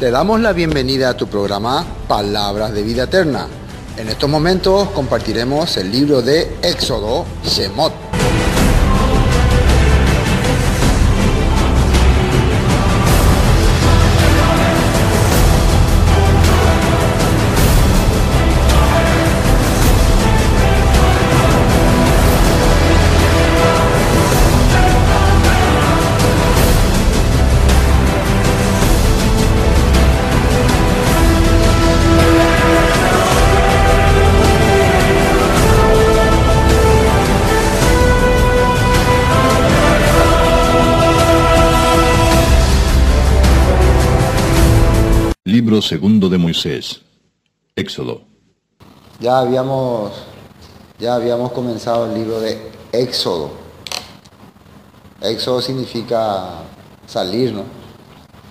Te damos la bienvenida a tu programa Palabras de Vida Eterna. En estos momentos compartiremos el libro de Éxodo, Shemot. Libro segundo de Moisés, Éxodo. Ya habíamos comenzado el libro de Éxodo. Éxodo significa salir, ¿no?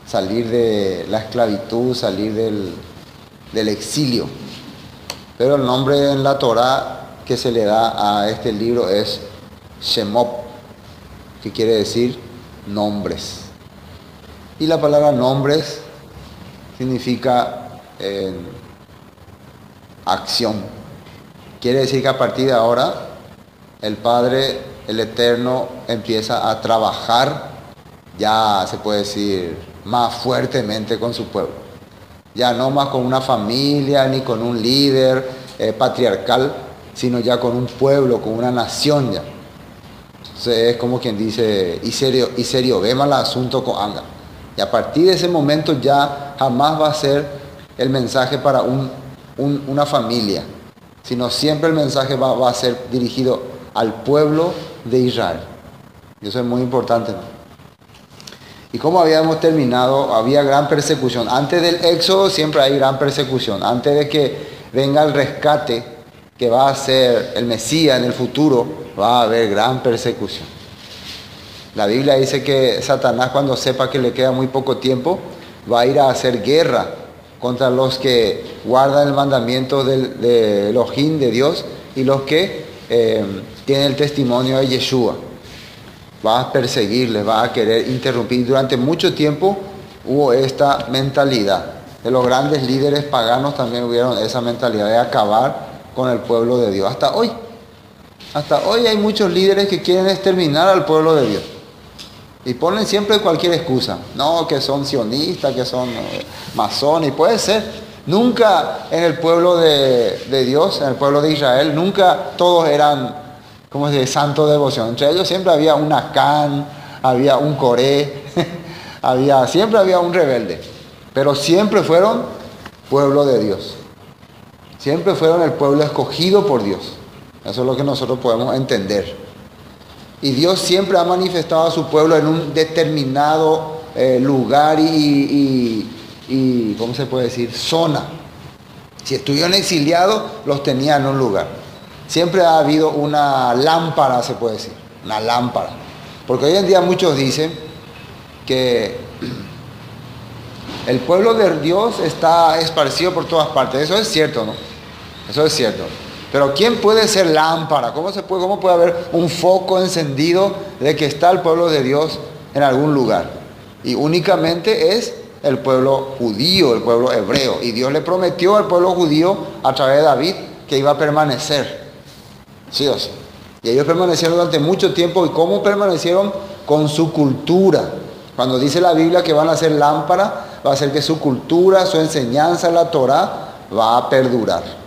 Salir de la esclavitud, salir del exilio. Pero el nombre en la Torá que se le da a este libro es Shemot, que quiere decir nombres. Y la palabra nombres significa acción. Quiere decir que a partir de ahora el Padre, el Eterno, empieza a trabajar, ya se puede decir, más fuertemente con su pueblo. Ya no más con una familia ni con un líder patriarcal, sino ya con un pueblo, con una nación ya. Entonces es como quien dice, y serio, ve mal asunto con anga. Y a partir de ese momento ya jamás va a ser el mensaje para una familia, sino siempre el mensaje va a ser dirigido al pueblo de Israel. Y eso es muy importante, ¿no? Y como habíamos terminado, había gran persecución. Antes del éxodo siempre hay gran persecución. Antes de que venga el rescate, que va a ser el Mesías en el futuro, va a haber gran persecución. La Biblia dice que Satanás, cuando sepa que le queda muy poco tiempo, va a ir a hacer guerra contra los que guardan el mandamiento de Elohim, de Dios, y los que tienen el testimonio de Yeshua. Va a perseguirles, va a querer interrumpir. Durante mucho tiempo hubo esta mentalidad. De los grandes líderes paganos también hubieron esa mentalidad de acabar con el pueblo de Dios. Hasta hoy hay muchos líderes que quieren exterminar al pueblo de Dios. Y ponen siempre cualquier excusa. No, que son sionistas, que son masones. Y puede ser. Nunca en el pueblo de Dios, en el pueblo de Israel, nunca todos eran, ¿cómo se dice?, santo de devoción. Entre ellos siempre había un Acán, había un Coré, siempre había un rebelde. Pero siempre fueron pueblo de Dios. Siempre fueron el pueblo escogido por Dios. Eso es lo que nosotros podemos entender. Y Dios siempre ha manifestado a su pueblo en un determinado lugar y ¿cómo se puede decir?, zona. Si estuvieron exiliados, los tenía en un lugar. Siempre ha habido una lámpara, se puede decir, una lámpara. Porque hoy en día muchos dicen que el pueblo de Dios está esparcido por todas partes. Eso es cierto, ¿no? Eso es cierto. Pero ¿quién puede ser lámpara? ¿Cómo puede haber un foco encendido de que está el pueblo de Dios en algún lugar? Y únicamente es el pueblo judío, el pueblo hebreo. Y Dios le prometió al pueblo judío a través de David que iba a permanecer. Sí o sí. Y ellos permanecieron durante mucho tiempo. ¿Y cómo permanecieron? Con su cultura. Cuando dice la Biblia que van a ser lámpara, va a ser que su cultura, su enseñanza, la Torá, va a perdurar.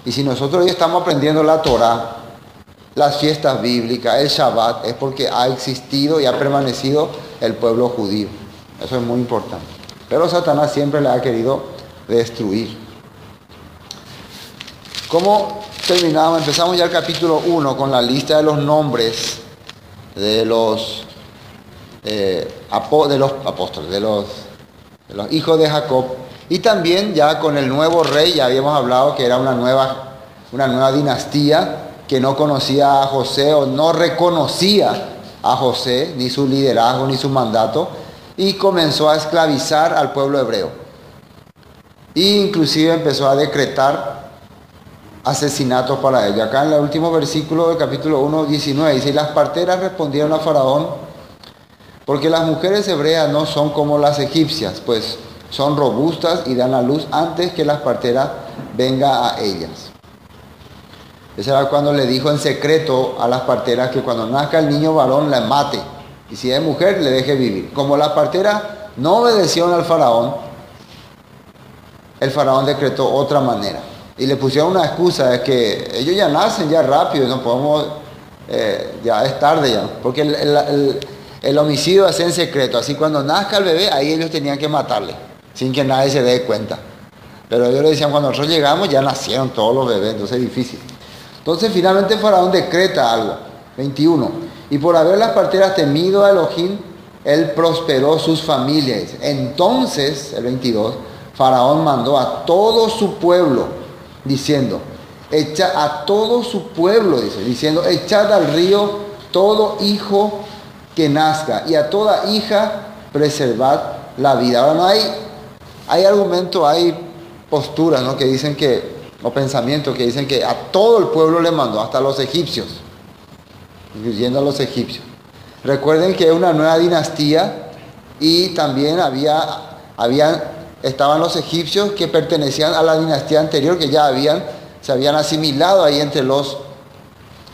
Y si nosotros hoy estamos aprendiendo la Torá, las fiestas bíblicas, el Shabbat, es porque ha existido y ha permanecido el pueblo judío. Eso es muy importante. Pero Satanás siempre le ha querido destruir. ¿Cómo terminamos? Empezamos ya el capítulo 1 con la lista de los nombres de los apóstoles, de los hijos de Jacob. Y también ya con el nuevo rey, ya habíamos hablado que era una nueva dinastía que no conocía a José o no reconocía a José, ni su liderazgo, ni su mandato, y comenzó a esclavizar al pueblo hebreo. E inclusive empezó a decretar asesinatos para ellos. Acá en el último versículo del capítulo 1, 19, dice: y las parteras respondieron a Faraón: Porque las mujeres hebreas no son como las egipcias, pues son robustas y dan a luz antes que la partera venga a ellas. Ese era cuando le dijo en secreto a las parteras que cuando nazca el niño varón la mate. Y si es mujer, le deje vivir. Como las parteras no obedecieron al faraón, el faraón decretó otra manera. Y le pusieron una excusa, es que ellos ya nacen ya rápido, no podemos, ya es tarde ya. Porque el homicidio es en secreto, así cuando nazca el bebé, ahí ellos tenían que matarle, sin que nadie se dé cuenta. Pero ellos le decían, cuando nosotros llegamos ya nacieron todos los bebés, entonces es difícil. Entonces finalmente el faraón decreta algo, 21. Y por haber las parteras temido a Elohim, él prosperó sus familias. Entonces, el 22, faraón mandó a todo su pueblo, diciendo, diciendo, echad al río todo hijo que nazca, y a toda hija preservad la vida. Ahora no hay argumentos, hay posturas, ¿no?, que dicen que, o pensamientos que dicen que a todo el pueblo le mandó, hasta a los egipcios, incluyendo a los egipcios. Recuerden que es una nueva dinastía y también estaban los egipcios que pertenecían a la dinastía anterior, que ya se habían asimilado ahí entre los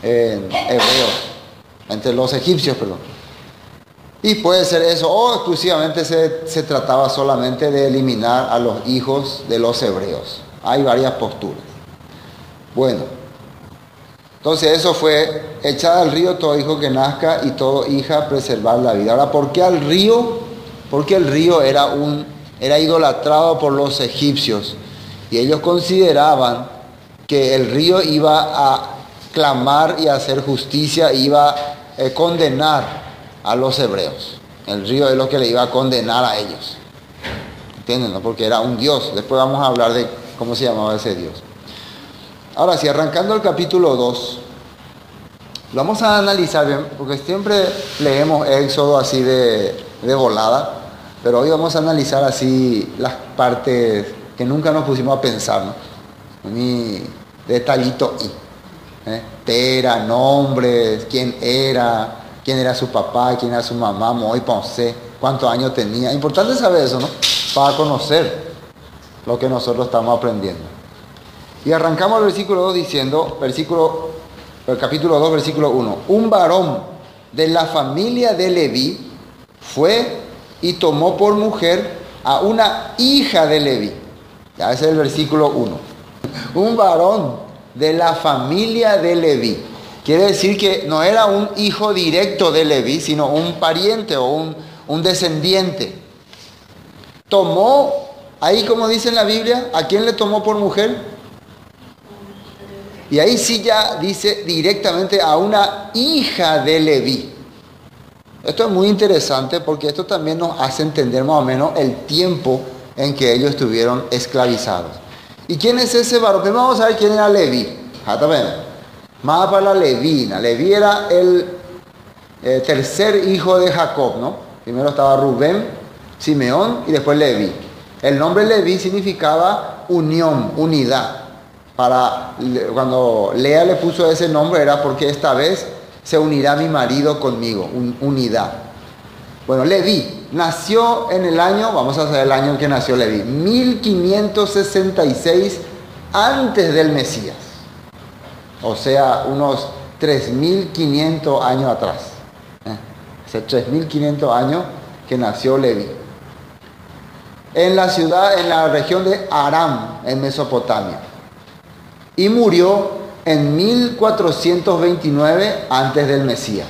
hebreos, entre los egipcios, perdón. Y puede ser eso, o exclusivamente se trataba solamente de eliminar a los hijos de los hebreos. Hay varias posturas. Bueno, entonces eso fue, echar al río todo hijo que nazca y toda hija preservar la vida. Ahora, ¿por qué al río? Porque el río era idolatrado por los egipcios. Y ellos consideraban que el río iba a clamar y a hacer justicia, iba a condenar a los hebreos. El río es lo que le iba a condenar a ellos. ¿Entienden? ¿No? Porque era un dios. Después vamos a hablar de cómo se llamaba ese dios. Ahora sí, arrancando el capítulo 2, lo vamos a analizar bien, porque siempre leemos Éxodo así de volada, pero hoy vamos a analizar así las partes que nunca nos pusimos a pensar, ¿no? Ni detallito y Tera, nombres, quién era su papá, quién era su mamá, Moy Ponce, cuántos años tenía. Importante saber eso, ¿no? Para conocer lo que nosotros estamos aprendiendo. Y arrancamos el versículo 2 diciendo, el capítulo 2, versículo 1. Un varón de la familia de Leví fue y tomó por mujer a una hija de Leví. Ya ese es el versículo 1. Un varón de la familia de Leví. Quiere decir que no era un hijo directo de Leví, sino un pariente o un descendiente. Tomó, ahí como dice en la Biblia, ¿a quién le tomó por mujer? Y ahí sí ya dice directamente a una hija de Leví. Esto es muy interesante porque esto también nos hace entender más o menos el tiempo en que ellos estuvieron esclavizados. ¿Y quién es ese varón? Primero vamos a ver quién era Leví. Más para la Levina. Leví era el tercer hijo de Jacob, ¿no? Primero estaba Rubén, Simeón y después Leví. El nombre Leví significaba unión, unidad. Cuando Lea le puso ese nombre era porque esta vez se unirá mi marido conmigo, unidad. Bueno, Leví nació en el año, vamos a saber el año en que nació Leví, 1566 antes del Mesías. O sea, unos 3.500 años atrás. Hace 3.500 años que nació Leví. En la región de Aram, en Mesopotamia. Y murió en 1429 antes del Mesías.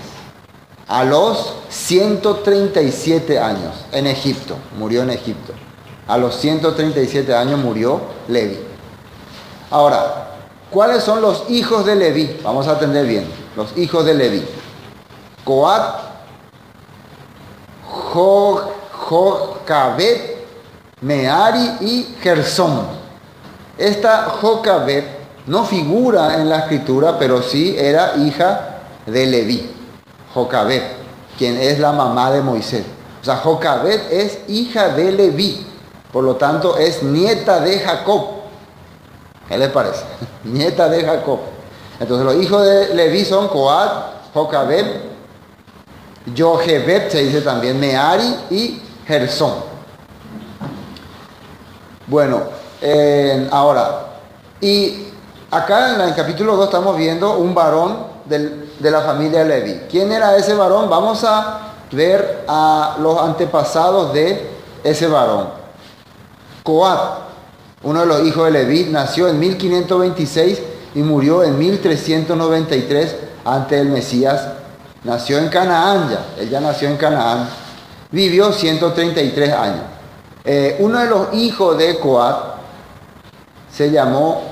A los 137 años en Egipto. Murió en Egipto. A los 137 años murió Leví. Ahora, ¿cuáles son los hijos de Leví? Vamos a atender bien. Los hijos de Leví. Coat, Jocabet, Meari y Gersón. Esta Jocabet no figura en la escritura, pero sí era hija de Leví. Jocabet, quien es la mamá de Moisés. O sea, Jocabet es hija de Leví. Por lo tanto, es nieta de Jacob. ¿Qué les parece? Nieta de Jacob. Entonces los hijos de Leví son Coat, Jocabet Yochebed se dice también, Meari y Gersón. Bueno, ahora, y acá en el capítulo 2 estamos viendo un varón de la familia Leví. ¿Quién era ese varón? Vamos a ver a los antepasados de ese varón. Coat, uno de los hijos de Leví, nació en 1526 y murió en 1393 antes del Mesías. Nació en Canaán él ya nació en Canaán. Vivió 133 años. Uno de los hijos de Coat se llamó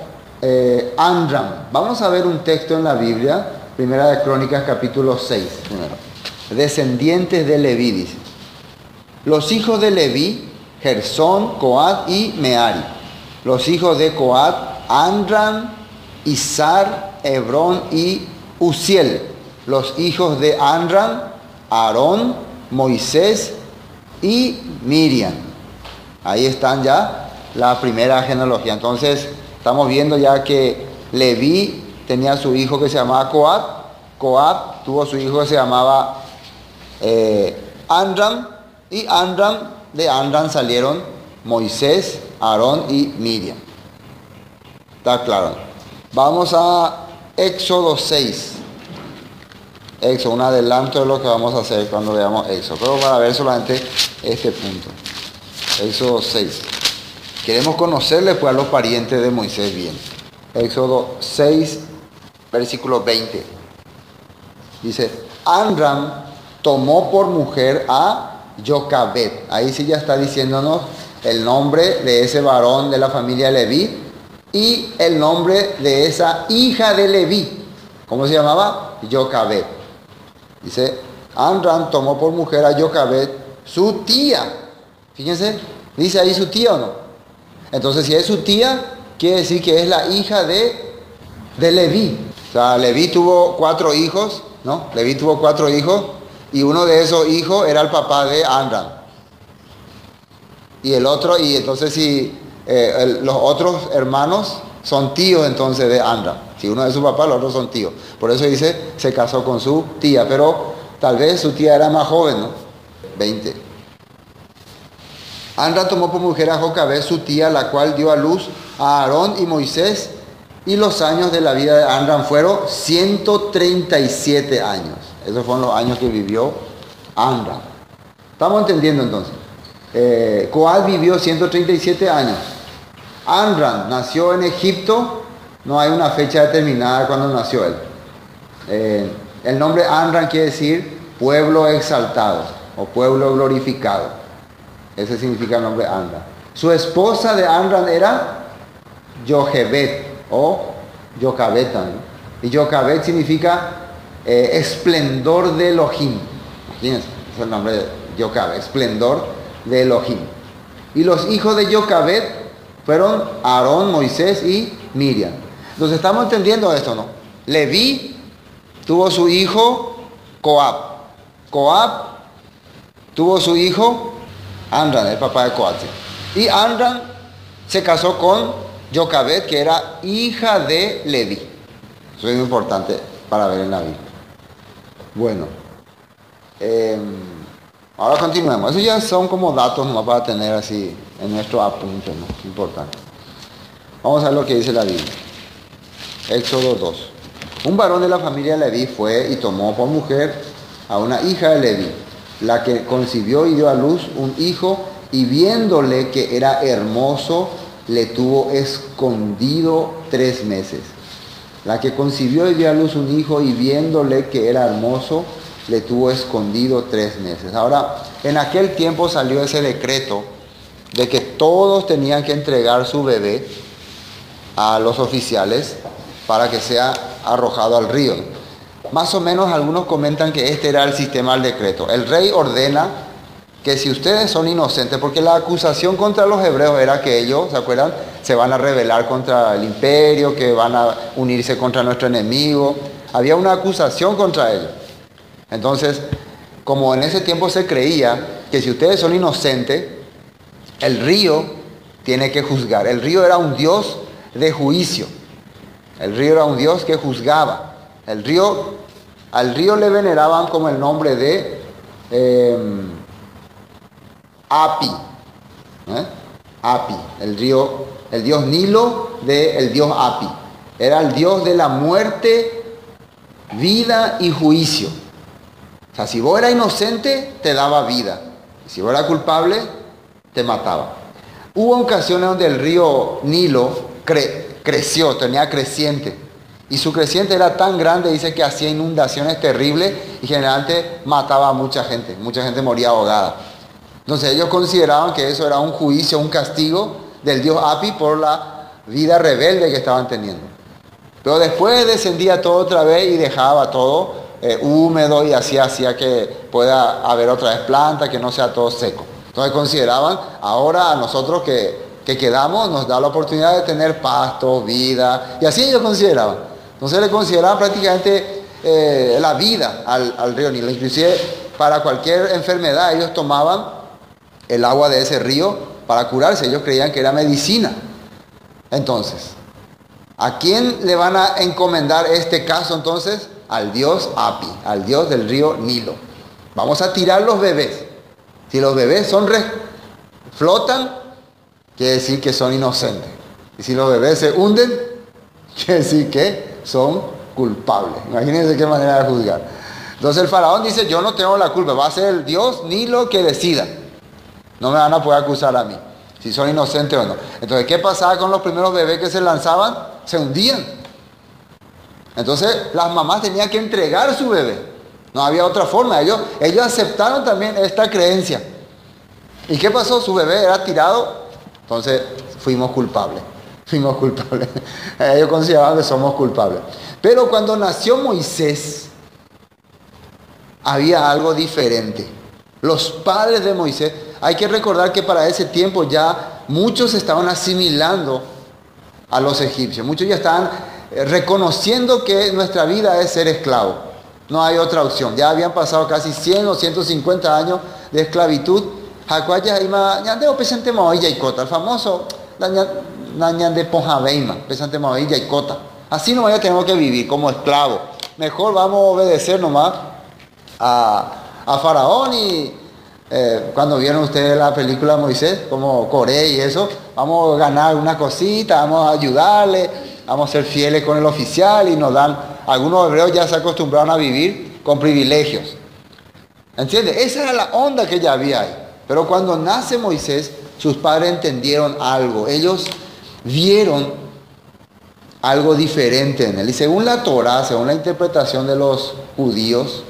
Amram. Vamos a ver un texto en la Biblia, Primera de Crónicas, capítulo 6. Primero. Descendientes de Leví, dice. Los hijos de Leví, Gersón, Coat y Meari. Los hijos de Coat, Amram, Izar, Hebrón y Uziel. Los hijos de Amram, Aarón, Moisés y Miriam. Ahí están ya la primera genealogía. Entonces, estamos viendo ya que Leví tenía su hijo que se llamaba Coat. Coat tuvo su hijo que se llamaba Amram. Y de Amram salieron Moisés, Aarón y Miriam. ¿Está claro? Vamos a Éxodo 6. Éxodo, un adelanto de lo que vamos a hacer cuando veamos Éxodo. Pero para ver solamente este punto. Éxodo 6. Queremos conocerle pues a los parientes de Moisés bien. Éxodo 6, versículo 20. Dice, Amram tomó por mujer a Jochebed. Ahí sí ya está diciéndonos el nombre de ese varón de la familia Leví y el nombre de esa hija de Leví. ¿Cómo se llamaba? Jochebed. Dice, Amram tomó por mujer a Jochebed, su tía. Fíjense, dice ahí su tía o no. Entonces, si es su tía, quiere decir que es la hija de Leví. O sea, Leví tuvo 4 hijos, ¿no? Leví tuvo 4 hijos y uno de esos hijos era el papá de Amram. Y el otro, y entonces si los otros hermanos son tíos entonces de Amram. Si uno es su papá, los otros son tíos. Por eso dice, se casó con su tía, pero tal vez su tía era más joven, ¿no? 20. Amram tomó por mujer a Jochebed, su tía, la cual dio a luz a Aarón y Moisés, y los años de la vida de Amram fueron 137 años. Esos fueron los años que vivió Amram. ¿Estamos entendiendo entonces? Coat vivió 137 años. Amram nació en Egipto, no hay una fecha determinada cuando nació él. El nombre Amram quiere decir pueblo exaltado o pueblo glorificado. Ese significa el nombre Amram. Su esposa de Amram era Jochebed o Jochebed también. Y Jochebed significa esplendor de Elohim. Fíjense, es el nombre de Jochebed, esplendor de Elohim. Y los hijos de Jochebed fueron Aarón, Moisés y Miriam. Entonces estamos entendiendo esto, ¿no? Leví tuvo su hijo Coat. Coat tuvo su hijo Amram, el papá de Coat. Y Amram se casó con Jochebed, que era hija de Leví. Eso es muy importante para ver en la Biblia. Bueno, ahora continuemos. Eso ya son como datos nomás para tener así en nuestro apunte, ¿no? Importante. Vamos a ver lo que dice la Biblia. Éxodo 2. Un varón de la familia Leví fue y tomó por mujer a una hija de Leví, la que concibió y dio a luz un hijo, y viéndole que era hermoso, le tuvo escondido 3 meses. La que concibió y dio a luz un hijo, y viéndole que era hermoso, le tuvo escondido 3 meses. Ahora, en aquel tiempo salió ese decreto de que todos tenían que entregar su bebé a los oficiales para que sea arrojado al río. Más o menos algunos comentan que este era el sistema del decreto. El rey ordena que si ustedes son inocentes, porque la acusación contra los hebreos era que ellos, ¿se acuerdan?, se van a rebelar contra el imperio, que van a unirse contra nuestro enemigo. Había una acusación contra ellos. Entonces, como en ese tiempo se creía que si ustedes son inocentes, el río tiene que juzgar. El río era un dios de juicio. El río era un dios que juzgaba. Al río le veneraban como el nombre de Api, Api, el dios Nilo del dios Api. Era el dios de la muerte, vida y juicio. O sea, si vos eras inocente, te daba vida. Si vos eras culpable, te mataba. Hubo ocasiones donde el río Nilo creció, tenía creciente. Y su creciente era tan grande, dice que hacía inundaciones terribles y generalmente mataba a mucha gente. Mucha gente moría ahogada. Entonces ellos consideraban que eso era un juicio, un castigo del dios Api por la vida rebelde que estaban teniendo. Pero después descendía todo otra vez y dejaba todo húmedo y hacía que pueda haber otra vez planta, que no sea todo seco. Entonces consideraban, ahora a nosotros que quedamos nos da la oportunidad de tener pasto, vida, y así ellos consideraban. Entonces le consideraban prácticamente la vida al río Nilo. Inclusive para cualquier enfermedad ellos tomaban el agua de ese río para curarse. Ellos creían que era medicina. Entonces, ¿a quién le van a encomendar este caso entonces? Al dios Api, al dios del río Nilo. Vamos a tirar los bebés. Si los bebés flotan, quiere decir que son inocentes. Y si los bebés se hunden, quiere decir que son culpables. Imagínense qué manera de juzgar. Entonces el faraón dice, yo no tengo la culpa, va a ser el dios Nilo que decida. No me van a poder acusar a mí, si son inocentes o no. Entonces, ¿qué pasaba con los primeros bebés que se lanzaban? Se hundían. Entonces, las mamás tenían que entregar su bebé. No había otra forma. Ellos aceptaron también esta creencia. ¿Y qué pasó? Su bebé era tirado. Entonces, fuimos culpables. Ellos consideraban que somos culpables. Pero cuando nació Moisés, había algo diferente. Los padres de Moisés, hay que recordar que para ese tiempo ya muchos estaban asimilando a los egipcios. Muchos ya estaban reconociendo que nuestra vida es ser esclavo. No hay otra opción. Ya habían pasado casi 100 o 150 años de esclavitud. El famoso así nomás ya tenemos que vivir como esclavos. Mejor vamos a obedecer nomás a Faraón y cuando vieron ustedes la película de Moisés, como Coré y eso, vamos a ganar una cosita, vamos a ayudarle, vamos a ser fieles con el oficial y nos dan, algunos hebreos ya se acostumbraron a vivir con privilegios. ¿Entiendes? Esa era la onda que ya había ahí. Pero cuando nace Moisés, sus padres entendieron algo, ellos vieron algo diferente en él. Y según la Torá, según la interpretación de los judíos,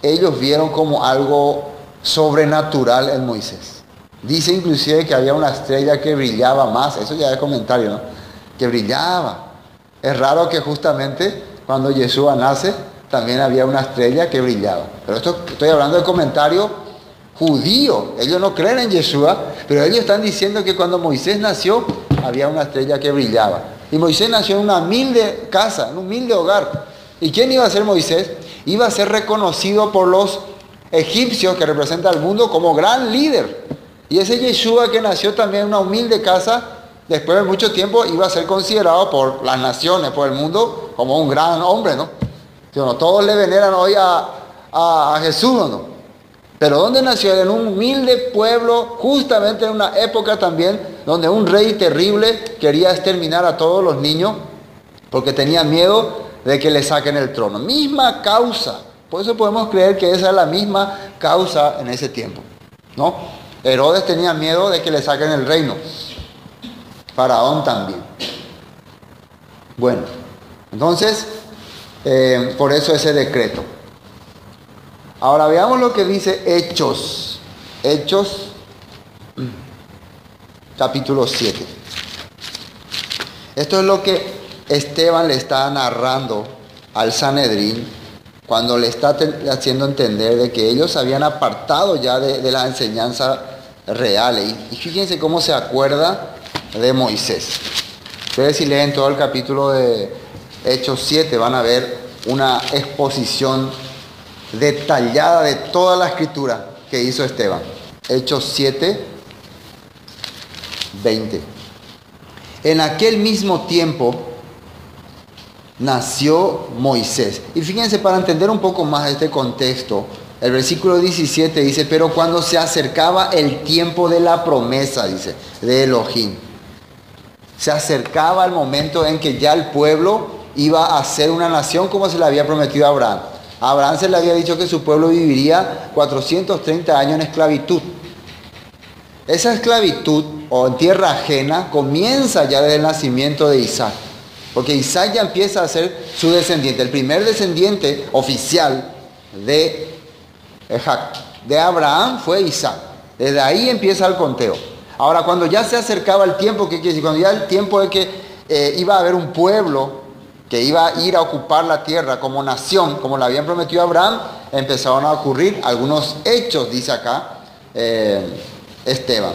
ellos vieron como algo sobrenatural en Moisés. Dice inclusive que había una estrella que brillaba más, eso ya es comentario, ¿no? Que brillaba. Es raro que justamente cuando Yeshua nace, también había una estrella que brillaba. Pero esto estoy hablando de comentario judío. Ellos no creen en Yeshua, pero ellos están diciendo que cuando Moisés nació, había una estrella que brillaba. Y Moisés nació en una humilde casa, en un humilde hogar. ¿Y quién iba a ser Moisés? Iba a ser reconocido por los egipcios, que representa al mundo, como gran líder. Y ese Yeshua que nació también en una humilde casa, después de mucho tiempo iba a ser considerado por las naciones, por el mundo, como un gran hombre, ¿no? Todos le veneran hoy a Jesús, ¿no? Pero ¿dónde nació? En un humilde pueblo, justamente en una época también donde un rey terrible quería exterminar a todos los niños porque tenía miedo de que le saquen el trono. Misma causa. Por eso podemos creer que esa es la misma causa en ese tiempo, ¿no? Herodes tenía miedo de que le saquen el reino. Faraón también. Bueno, entonces, por eso ese decreto. Ahora veamos lo que dice Hechos. Hechos, capítulo 7. Esto es lo que Esteban le está narrando al Sanedrín cuando le está haciendo entender de que ellos se habían apartado ya de la enseñanza real. Y fíjense cómo se acuerda de Moisés. Ustedes si leen todo el capítulo de Hechos 7 van a ver una exposición detallada de toda la escritura que hizo Esteban. Hechos 7, 20. En aquel mismo tiempo nació Moisés. Y fíjense, para entender un poco más este contexto, El versículo 17 dice, pero cuando se acercaba el tiempo de la promesa, dice, de Elohim. Se acercaba el momento en que ya el pueblo iba a ser una nación como se le había prometido a Abraham. A Abraham se le había dicho que su pueblo viviría 430 años en esclavitud. Esa esclavitud, o en tierra ajena, comienza ya desde el nacimiento de Isaac. Porque Isaac ya empieza a ser su descendiente. El primer descendiente oficial de Abraham fue Isaac. Desde ahí empieza el conteo. Ahora, cuando ya se acercaba el tiempo, ¿qué quiere decir? Cuando ya el tiempo de que iba a haber un pueblo que iba a ir a ocupar la tierra como nación, como le habían prometido a Abraham, empezaron a ocurrir algunos hechos, dice acá Esteban.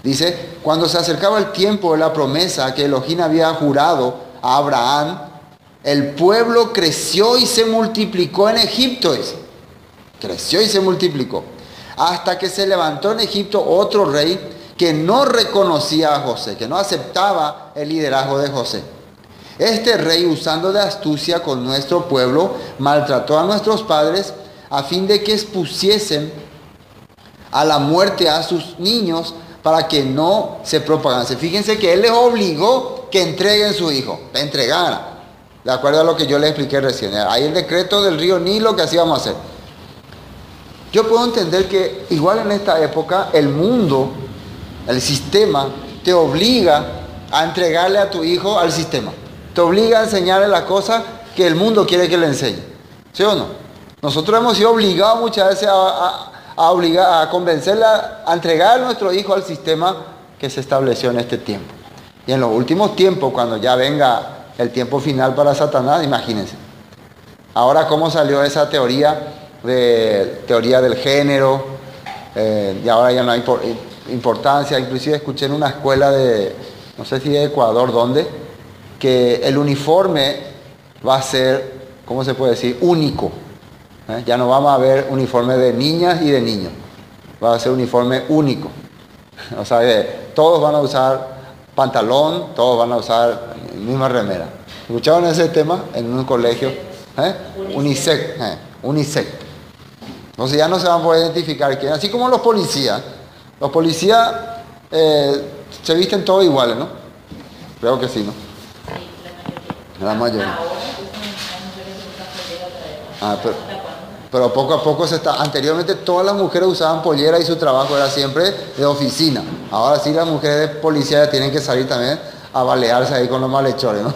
Dice, cuando se acercaba el tiempo de la promesa que Elohim había jurado a Abraham, el pueblo creció y se multiplicó en Egipto. Creció y se multiplicó. Hasta que se levantó en Egipto otro rey que no reconocía a José, que no aceptaba el liderazgo de José. Este rey, usando de astucia con nuestro pueblo, maltrató a nuestros padres a fin de que expusiesen a la muerte a sus niños para que no se propagase. Fíjense que él les obligó que entreguen su hijo, le entregaran, de acuerdo a lo que yo les expliqué recién. Hay el decreto del río Nilo que así vamos a hacer. Yo puedo entender que igual en esta época el mundo, el sistema, te obliga a entregarle a tu hijo al sistema. Te obliga a enseñarle las cosas que el mundo quiere que le enseñe. ¿Sí o no? Nosotros hemos sido obligados muchas veces a convencerle a entregar a nuestro hijo al sistema que se estableció en este tiempo. Y en los últimos tiempos, cuando ya venga el tiempo final para Satanás, imagínense. Ahora, ¿cómo salió esa teoría del género? Y ahora ya no hay importancia. Inclusive escuché en una escuela de, no sé si de Ecuador, ¿dónde? Que el uniforme va a ser, ¿cómo se puede decir? Único. Ya no vamos a ver uniforme de niñas y de niños. Va a ser uniforme único. O sea, todos van a usar pantalón, todos van a usar misma remera. ¿Escucharon ese tema en un colegio? Unisex. Unisex. Entonces ya no se van a poder identificar quién. Así como los policías. Los policías se visten todos iguales, ¿no? Creo que sí, ¿no? La mayoría. Pero poco a poco anteriormente todas las mujeres usaban pollera y su trabajo era siempre de oficina. Ahora sí las mujeres de policía tienen que salir también a balearse ahí con los malhechores, ¿no?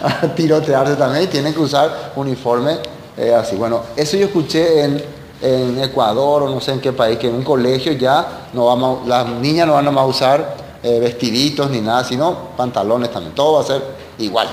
A tirotearse también y tienen que usar uniforme así. Bueno, eso yo escuché en Ecuador o no sé en qué país, que en un colegio ya las niñas no van a más usar vestiditos ni nada, sino pantalones también. Todo va a ser igual.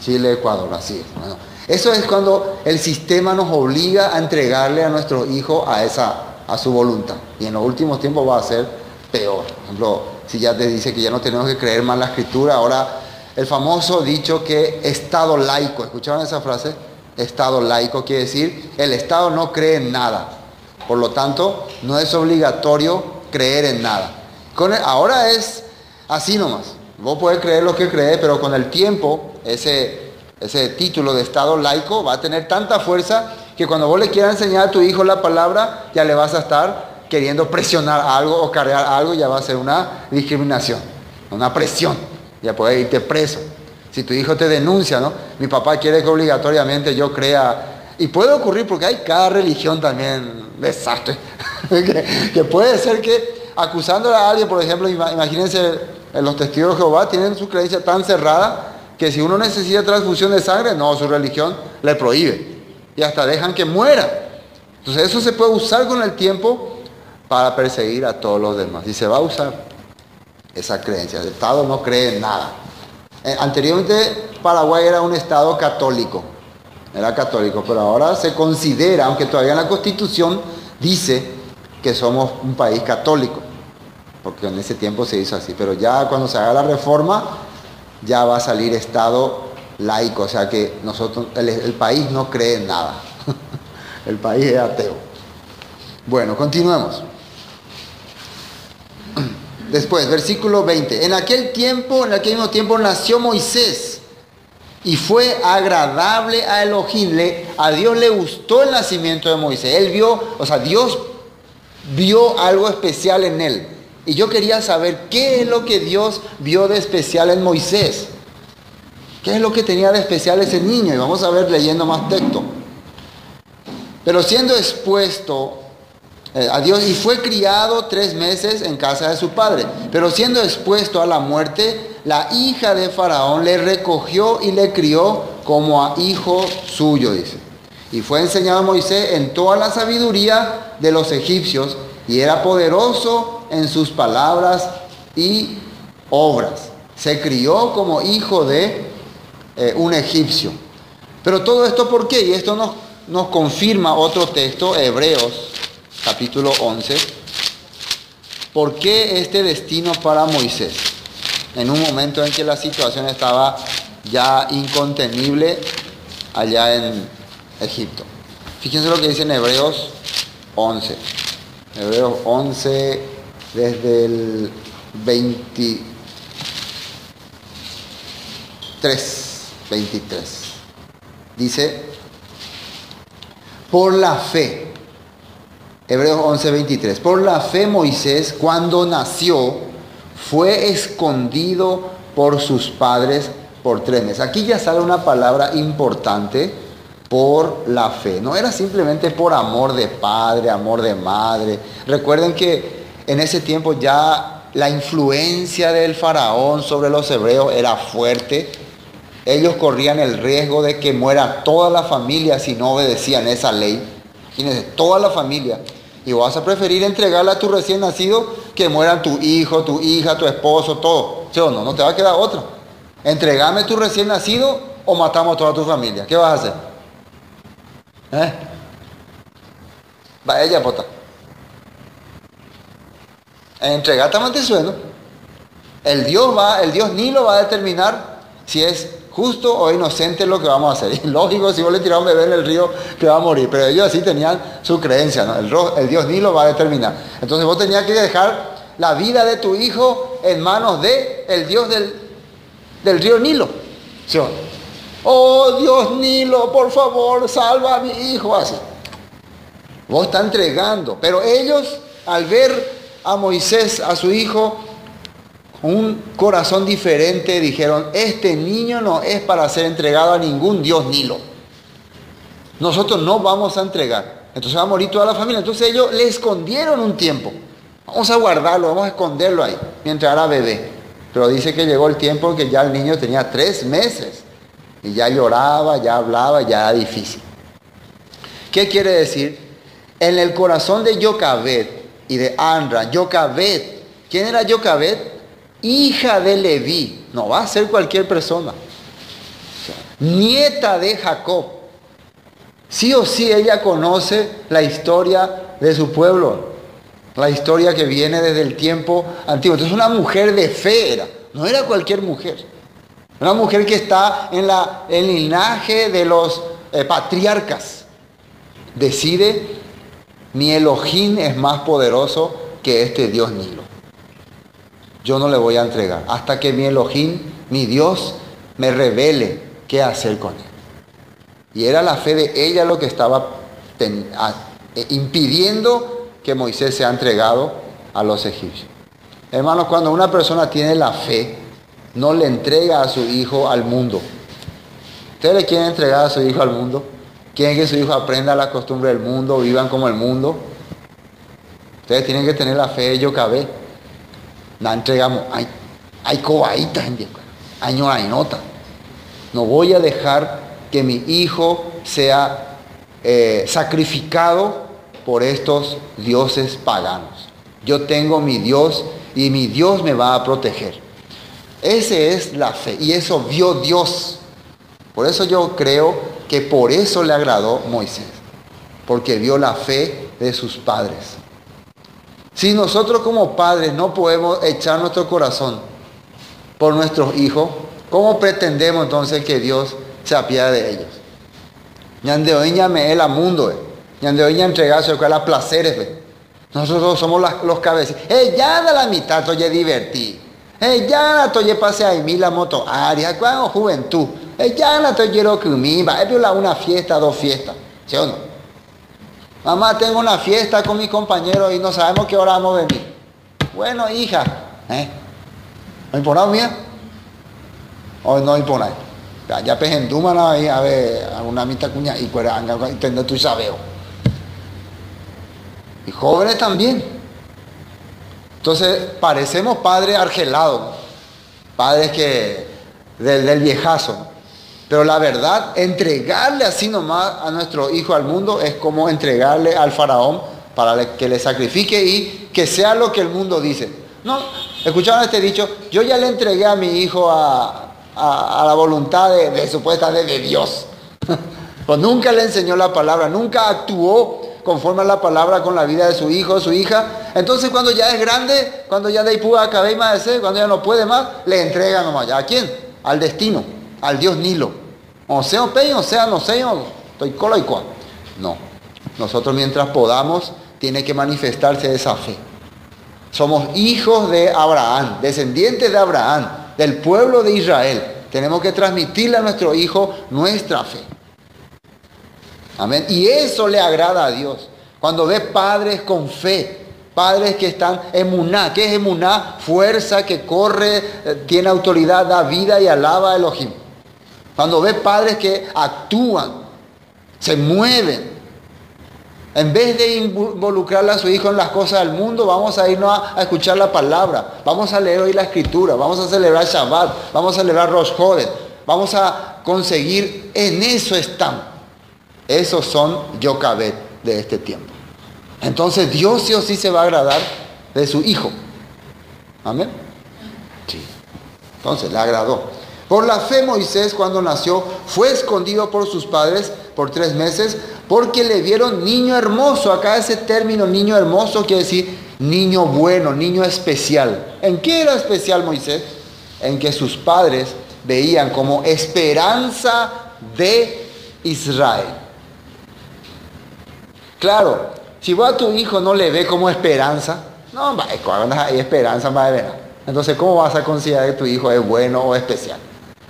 Chile, Ecuador, así es. Bueno, eso es cuando el sistema nos obliga a entregarle a nuestros hijos a su voluntad. Y en los últimos tiempos va a ser peor. Por ejemplo, si ya te dice que ya no tenemos que creer más la escritura, ahora el famoso dicho que Estado laico. ¿Escucharon esa frase? Estado laico quiere decir el Estado no cree en nada. Por lo tanto, no es obligatorio creer en nada. Ahora es así nomás. Vos podés creer lo que crees, pero con el tiempo ese título de Estado laico va a tener tanta fuerza que cuando vos le quieras enseñar a tu hijo la palabra, ya le vas a estar queriendo presionar algo o cargar algo, ya va a ser una discriminación, una presión. Ya puedes irte preso. Si tu hijo te denuncia, ¿no? Mi papá quiere que obligatoriamente yo crea. Y puede ocurrir porque hay cada religión también desastre. que puede ser que acusándole a alguien, por ejemplo, imagínense, los testigos de Jehová tienen su creencia tan cerrada que si uno necesita transfusión de sangre, no, su religión le prohíbe. Y hasta dejan que muera. Entonces eso se puede usar con el tiempo para perseguir a todos los demás. Y se va a usar esa creencia. El Estado no cree en nada. Anteriormente Paraguay era un Estado católico. Era católico, pero ahora se considera, aunque todavía en la Constitución dice que somos un país católico. Porque en ese tiempo se hizo así. Pero ya cuando se haga la reforma, ya va a salir Estado laico. O sea que el país no cree en nada. El país es ateo. Bueno, continuemos. Después, versículo 20. En aquel mismo tiempo nació Moisés, Y fue agradable a Elohim. A Dios le gustó el nacimiento de Moisés. Él vio, Dios vio algo especial en él. Y yo quería saber qué es lo que Dios vio de especial en Moisés. ¿Qué es lo que tenía de especial ese niño? Y vamos a ver leyendo más texto. Pero siendo expuesto a Dios, y fue criado 3 meses en casa de su padre. Pero siendo expuesto a la muerte, la hija de Faraón le recogió y le crió como a hijo suyo, dice. Y fue enseñado a Moisés en toda la sabiduría de los egipcios, y era poderoso en sus palabras y obras. Se crió como hijo de un egipcio. Pero todo esto, ¿por qué? Y esto nos confirma otro texto, Hebreos capítulo 11. ¿Por qué este destino para Moisés? En un momento en que la situación estaba ya incontenible allá en Egipto. Fíjense lo que dice en Hebreos 11. Hebreos 11, desde el 23. Dice, por la fe. Hebreos 11, 23. Por la fe Moisés, cuando nació, fue escondido por sus padres por 3 meses. Aquí ya sale una palabra importante, por la fe. No era simplemente por amor de padre, amor de madre. Recuerden que en ese tiempo ya la influencia del faraón sobre los hebreos era fuerte. Ellos corrían el riesgo de que muera toda la familia si no obedecían esa ley. Imagínense, toda la familia. Y vas a preferir entregarle a tu recién nacido que mueran tu hijo, tu hija, tu esposo, todo. ¿Sí o no? No te va a quedar otra. Entregame tu recién nacido o matamos a toda tu familia. ¿Qué vas a hacer? Va ella, pota. Entregate a Mantesueno. El Dios ni lo va a determinar si es justo o inocente lo que vamos a hacer. Y lógico, si vos le tirás un bebé en el río, que va a morir. Pero ellos así tenían su creencia, ¿no? El Dios ni lo va a determinar. Entonces vos tenías que dejar la vida de tu hijo en manos de el Dios del río Nilo. ¿Sí o no? Oh Dios Nilo, por favor, salva a mi hijo. Así. Vos estás entregando. Pero ellos, al ver a Moisés, a su hijo, un corazón diferente, dijeron, este niño no es para ser entregado a ningún Dios Nilo. Nosotros no vamos a entregar. Entonces va a morir toda la familia. Entonces ellos le escondieron un tiempo. Vamos a guardarlo, vamos a esconderlo ahí, mientras era bebé. Pero dice que llegó el tiempo en que ya el niño tenía 3 meses. Y ya lloraba, ya hablaba, ya era difícil. ¿Qué quiere decir? En el corazón de Jocabed y de Anra, Jocabed, ¿quién era Jocabed? Hija de Leví, no va a ser cualquier persona. Nieta de Jacob. Sí o sí ella conoce la historia de su pueblo. La historia que viene desde el tiempo antiguo. Entonces una mujer de fe era. No era cualquier mujer. Una mujer que está en el linaje de los patriarcas. Decide, mi Elohim es más poderoso que este Dios Nilo. Yo no le voy a entregar hasta que mi Elohim, mi Dios, me revele qué hacer con él. Y era la fe de ella lo que estaba impidiendo que Moisés sea entregado a los egipcios. Hermanos, cuando una persona tiene la fe, no le entrega a su hijo al mundo. ¿Ustedes le quieren entregar a su hijo al mundo? ¿Quieren que su hijo aprenda la costumbre del mundo, vivan como el mundo? Ustedes tienen que tener la fe de Jocabed. La entregamos. Hay cobaitas en Dios. Año hay nota. No voy a dejar que mi hijo sea sacrificado por estos dioses paganos. Yo tengo mi Dios y mi Dios me va a proteger. Esa es la fe y eso vio Dios. Por eso yo creo que por eso le agradó Moisés, porque vio la fe de sus padres. Si nosotros como padres no podemos echar nuestro corazón por nuestros hijos, ¿cómo pretendemos entonces que Dios se apiade de ellos? Ñande hoy ñame el mundo, ñande hoy entregarse a las placeres. Nosotros somos los cabecitas. Ya de la mitad, oye, divertí. Ya, oye, pase ahí, la moto área, cuando juventud. Ya no te quiero que me va a una fiesta, 2 fiestas. ¿Sí o no? Mamá, tengo una fiesta con mis compañeros y no sabemos qué hora vamos a venir. Bueno, hija, ¿no importa mía? O no importa. Ya pejenduman ahí a ver alguna mitad cuña y cuera entender tu sabeo. Y jóvenes también. Entonces parecemos padres argelados, padres que del viejazo. Pero la verdad, entregarle así nomás a nuestro hijo al mundo es como entregarle al faraón para que le sacrifique y que sea lo que el mundo dice. No, escucharon este dicho, yo ya le entregué a mi hijo a la voluntad supuestamente de Dios. Pues nunca le enseñó la palabra, nunca actuó conforme a la palabra con la vida de su hijo o su hija. Entonces cuando ya es grande, cuando ya de puga acabé más de ser, cuando ya no puede más, le entrega nomás. ¿A quién? Al destino, al Dios Nilo. O sea, o sea, no sé, estoy colo y cual. No. Nosotros mientras podamos, tiene que manifestarse esa fe. Somos hijos de Abraham, descendientes de Abraham, del pueblo de Israel. Tenemos que transmitirle a nuestro hijo nuestra fe. Amén. Y eso le agrada a Dios. Cuando ve padres con fe, padres que están emuná. ¿Qué es emuná? Fuerza que corre, tiene autoridad, da vida y alaba a Elohim. Cuando ve padres que actúan, se mueven. En vez de involucrarle a su hijo en las cosas del mundo, vamos a irnos a escuchar la palabra. Vamos a leer hoy la escritura. Vamos a celebrar Shabbat. Vamos a celebrar Rosh Chodesh. Vamos a conseguir, en eso están. Esos son Yocabet de este tiempo. Entonces Dios sí o sí se va a agradar de su hijo. Amén. Sí. Entonces le agradó. Por la fe Moisés cuando nació fue escondido por sus padres por 3 meses porque le vieron niño hermoso. Acá ese término niño hermoso quiere decir niño bueno, niño especial. ¿En qué era especial Moisés? En que sus padres veían como esperanza de Israel. Claro, si vos a tu hijo no le ve como esperanza, no, cuando hay esperanza va a ver. Entonces, ¿cómo vas a considerar que tu hijo es bueno o especial?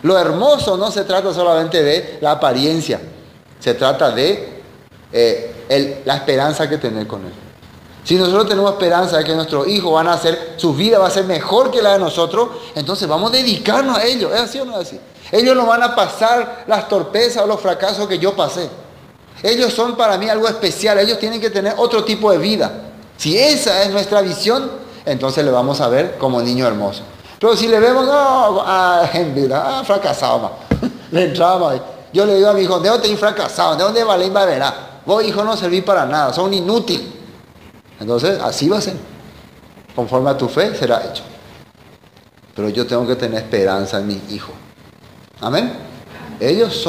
Lo hermoso no se trata solamente de la apariencia, se trata de la esperanza que tener con él. Si nosotros tenemos esperanza de que nuestros hijos van a hacer, su vida va a ser mejor que la de nosotros, entonces vamos a dedicarnos a ellos. ¿Es así o no es así? Ellos no van a pasar las torpezas o los fracasos que yo pasé. Ellos son para mí algo especial, ellos tienen que tener otro tipo de vida. Si esa es nuestra visión, entonces le vamos a ver como niño hermoso. Pero si le vemos, fracasado más. Le entraba ahí. Yo le digo a mi hijo, ¿de dónde te fracasado? ¿De dónde valéis va a ver? Vos, hijo, no servís para nada, son inútiles. Entonces, así va a ser. Conforme a tu fe, será hecho. Pero yo tengo que tener esperanza en mi hijo. Amén. Ellos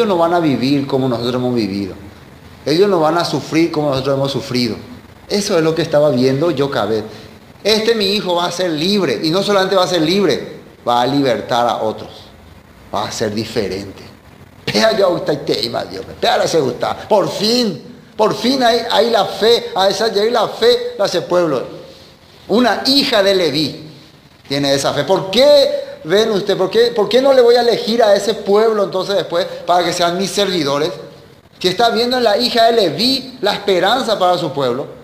no van a vivir como nosotros hemos vivido. Ellos no van a sufrir como nosotros hemos sufrido. Eso es lo que estaba viendo Yocabet. Mi hijo va a ser libre. Y no solamente va a ser libre, va a libertar a otros. Va a ser diferente. Por fin hay la fe. A esa llega la fe, la hace pueblo. Una hija de Leví tiene esa fe. ¿Por qué ven usted? ¿Por qué no le voy a elegir a ese pueblo entonces después para que sean mis servidores? Si está viendo en la hija de Leví la esperanza para su pueblo.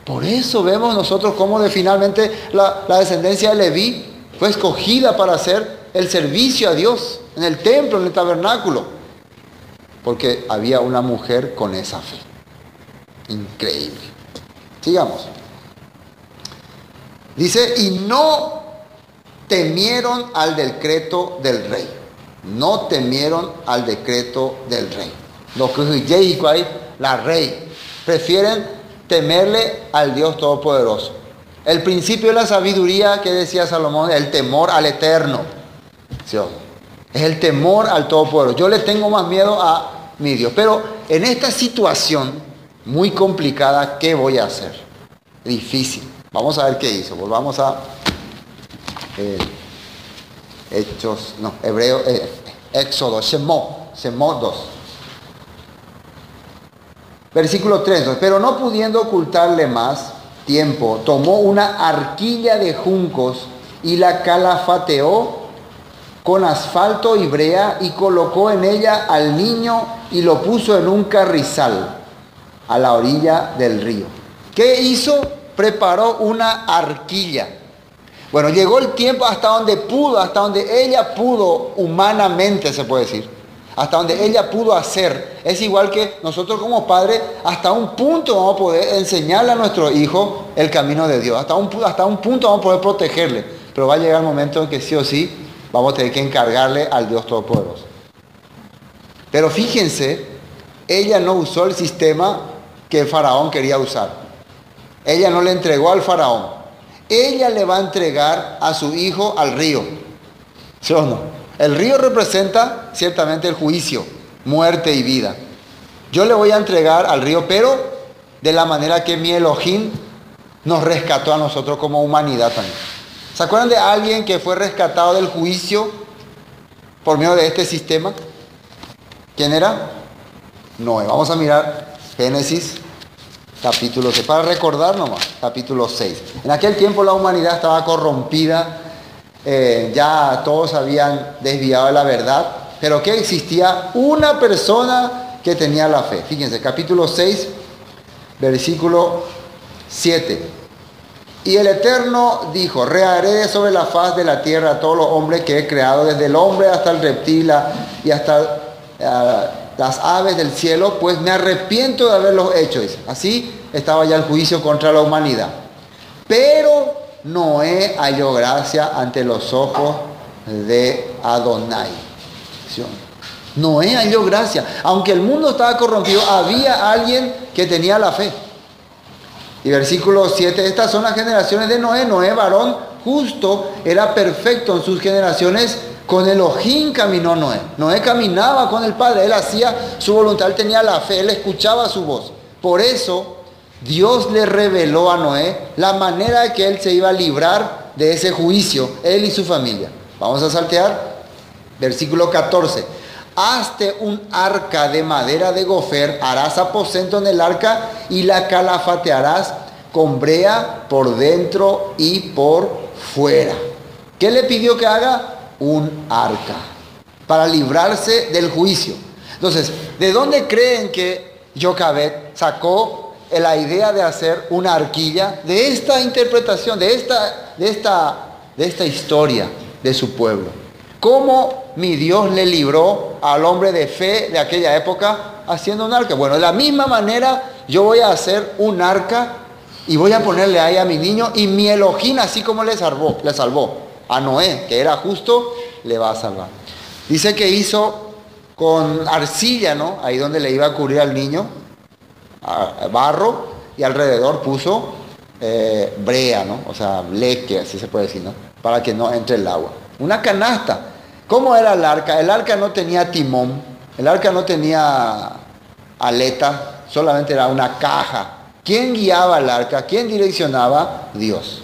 Por eso vemos nosotros cómo finalmente la descendencia de Leví fue escogida para hacer el servicio a Dios en el templo, en el tabernáculo. Porque había una mujer con esa fe. Increíble. Sigamos. Dice, y no temieron al decreto del rey. No temieron al decreto del rey. Los que la rey prefieren temerle al Dios Todopoderoso. El principio de la sabiduría que decía Salomón, el temor al Eterno. ¿Sí? Es el temor al Todopoderoso. Yo le tengo más miedo a mi Dios. Pero en esta situación muy complicada, ¿qué voy a hacer? Difícil. Vamos a ver qué hizo. Volvamos a Éxodo, Shemot 2. Versículo 3. Pero no pudiendo ocultarle más tiempo, tomó una arquilla de juncos y la calafateó con asfalto y brea, y colocó en ella al niño y lo puso en un carrizal a la orilla del río. ¿Qué hizo? Preparó una arquilla. Bueno, llegó el tiempo hasta donde pudo, hasta donde ella pudo, humanamente se puede decir, hasta donde ella pudo hacer. Es igual que nosotros como padres, hasta un punto vamos a poder enseñarle a nuestro hijo el camino de Dios. Hasta un punto vamos a poder protegerle. Pero va a llegar el momento en que sí o sí vamos a tener que encargarle al Dios Todopoderoso. Pero fíjense, ella no usó el sistema que el faraón quería usar. Ella no le entregó al faraón. Ella le va a entregar a su hijo al río. ¿Sí o no? El río representa ciertamente el juicio, muerte y vida. Yo le voy a entregar al río, pero de la manera que mi Elohim nos rescató a nosotros como humanidad también. ¿Se acuerdan de alguien que fue rescatado del juicio por medio de este sistema? ¿Quién era? Noé. Vamos a mirar Génesis capítulo 6, para recordar nomás, capítulo 6. En aquel tiempo la humanidad estaba corrompida, ya todos habían desviado de la verdad, pero que existía una persona que tenía la fe. Fíjense, capítulo 6, versículo 7. Y el Eterno dijo: reharé sobre la faz de la tierra a todos los hombres que he creado, desde el hombre hasta el reptil y hasta las aves del cielo, pues me arrepiento de haberlos hecho. Así estaba ya el juicio contra la humanidad. Pero Noé halló gracia ante los ojos de Adonai. Noé halló gracia. Aunque el mundo estaba corrompido, había alguien que tenía la fe. Y versículo 7, estas son las generaciones de Noé. Noé, varón justo, era perfecto en sus generaciones. Con Elohim caminó Noé. Noé caminaba con el Padre. Él hacía su voluntad, él tenía la fe, él escuchaba su voz. Por eso Dios le reveló a Noé la manera que él se iba a librar de ese juicio, él y su familia. Vamos a saltear. Versículo 14. Hazte un arca de madera de gofer, harás aposento en el arca y la calafatearás con brea por dentro y por fuera. ¿Qué le pidió que haga? Un arca para librarse del juicio. Entonces, ¿de dónde creen que Jocabet sacó la idea de hacer una arquilla? De esta interpretación, de esta historia de su pueblo. ¿Cómo mi Dios le libró al hombre de fe de aquella época haciendo un arca? Bueno, de la misma manera yo voy a hacer un arca y voy a ponerle ahí a mi niño, y mi Elohim, así como le salvó a Noé, que era justo, le va a salvar. Dice que hizo con arcilla, ¿no? Ahí donde le iba a cubrir al niño, barro, y alrededor puso brea, ¿no? O sea, leque, así se puede decir, ¿no? Para que no entre el agua. Una canasta. ¿Cómo era el arca? El arca no tenía timón, el arca no tenía aleta, solamente era una caja. ¿Quién guiaba el arca? ¿Quién direccionaba? Dios.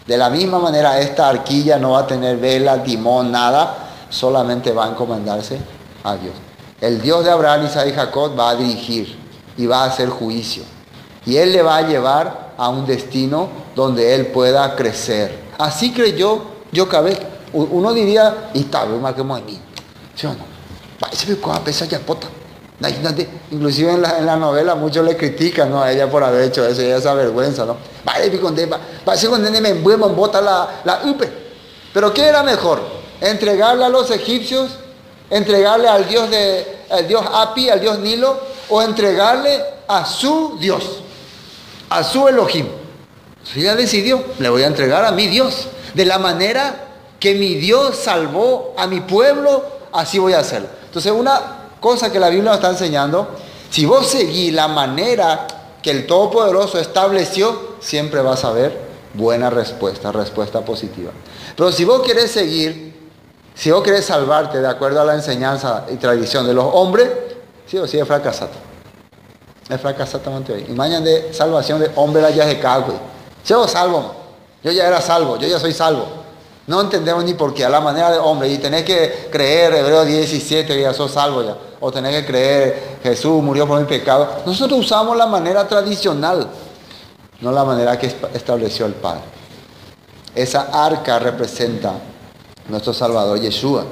De la misma manera, esta arquilla no va a tener vela, timón, nada, solamente va a encomendarse a Dios. El Dios de Abraham, Isaac y Jacob va a dirigir y va a hacer juicio. Y Él le va a llevar a un destino donde Él pueda crecer. Así creyó Jocabet. Uno diría, y tal vez más que mí, ¿sí o no? Inclusive en la novela muchos le critican, ¿no?, a ella por haber hecho eso, esa vergüenza, ¿no? Pero ¿qué era mejor? ¿Entregarle a los egipcios? ¿Entregarle al dios Api, al dios Nilo? ¿O entregarle a su Dios, a su Elohim? Si ella decidió, le voy a entregar a mi Dios. De la manera que mi Dios salvó a mi pueblo, así voy a hacerlo. Entonces, una cosa que la Biblia nos está enseñando: si vos seguís la manera que el Todopoderoso estableció, siempre vas a ver buena respuesta positiva. Pero si vos querés seguir, si vos querés salvarte de acuerdo a la enseñanza y tradición de los hombres, sí o sí es fracasado. Es fracasado hoy. Y mañana de salvación de hombre la ya de cagüe. Yo salvo, yo ya era salvo, yo ya soy salvo. No entendemos ni por qué, a la manera de hombre. Y tenés que creer Hebreos 17, que ya sos salvo ya. O tenés que creer Jesús murió por mi pecado. Nosotros usamos la manera tradicional, no la manera que estableció el Padre. Esa arca representa nuestro Salvador Yeshua.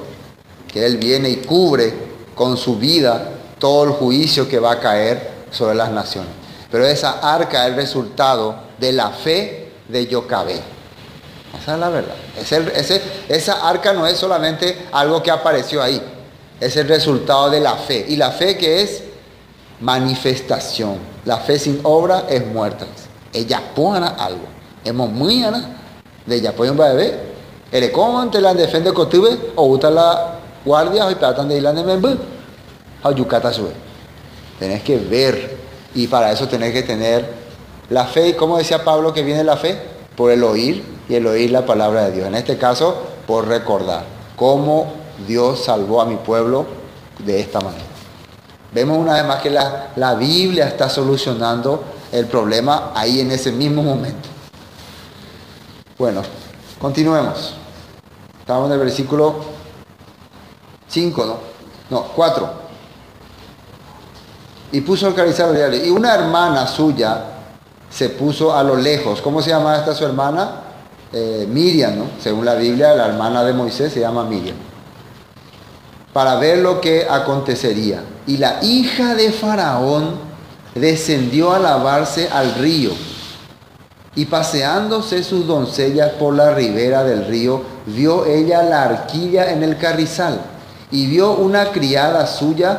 que Él viene y cubre con su vida todo el juicio que va a caer sobre las naciones. Pero esa arca es el resultado de la fe de Jocabed. Esa es la verdad. Esa arca no es solamente algo que apareció ahí. Es el resultado de la fe. ¿Y la fe que es? Manifestación. La fe sin obra es muerta. Ella pone algo. Hemos muy de ella puede un bebé. El como ante la defende cotube o uta la guardia y platan de ilan de membu. O yucata sube. Tenés que ver. Y para eso tenés que tener la fe. ¿Y cómo decía Pablo que viene la fe? Por el oír. Y el oír la palabra de Dios. En este caso, por recordar cómo Dios salvó a mi pueblo de esta manera. Vemos una vez más que la Biblia está solucionando el problema ahí en ese mismo momento. Bueno, continuemos. Estamos en el versículo 5, ¿no? No, 4. Y puso el carrizal y una hermana suya se puso a lo lejos. ¿Cómo se llama esta su hermana? Miriam, ¿no? Según la Biblia, la hermana de Moisés se llama Miriam. Para ver lo que acontecería. Y la hija de Faraón descendió a lavarse al río. Y paseándose sus doncellas por la ribera del río, vio ella la arquilla en el carrizal. Y vio una criada suya,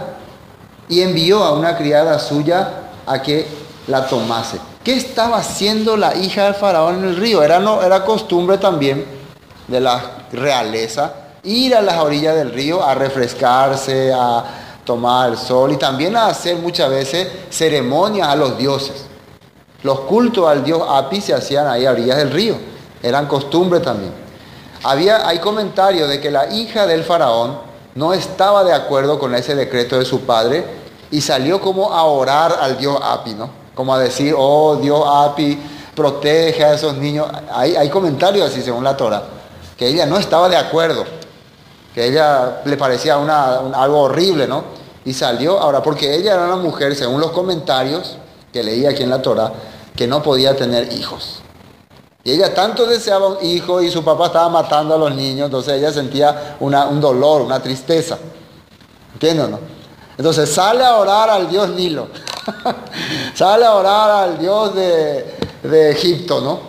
y envió a una criada suya a que la tomase. ¿Qué estaba haciendo la hija del faraón en el río? Era costumbre también de la realeza ir a las orillas del río a refrescarse, a tomar el sol y también a hacer muchas veces ceremonias a los dioses. Los cultos al dios Api se hacían ahí a orillas del río. Eran costumbre también. Hay comentarios de que la hija del faraón no estaba de acuerdo con ese decreto de su padre y salió como a orar al dios Api, ¿no? Como a decir, oh Dios Api, protege a esos niños. Hay comentarios así según la Torah, que ella no estaba de acuerdo, que a ella le parecía algo horrible, ¿no? Y salió, ahora, porque ella era una mujer, según los comentarios que leí aquí en la Torah, que no podía tener hijos. Y ella tanto deseaba un hijo y su papá estaba matando a los niños, entonces ella sentía un dolor, una tristeza. ¿Entienden, no? Entonces sale a orar al dios Nilo. Sale a orar al dios de Egipto, ¿no?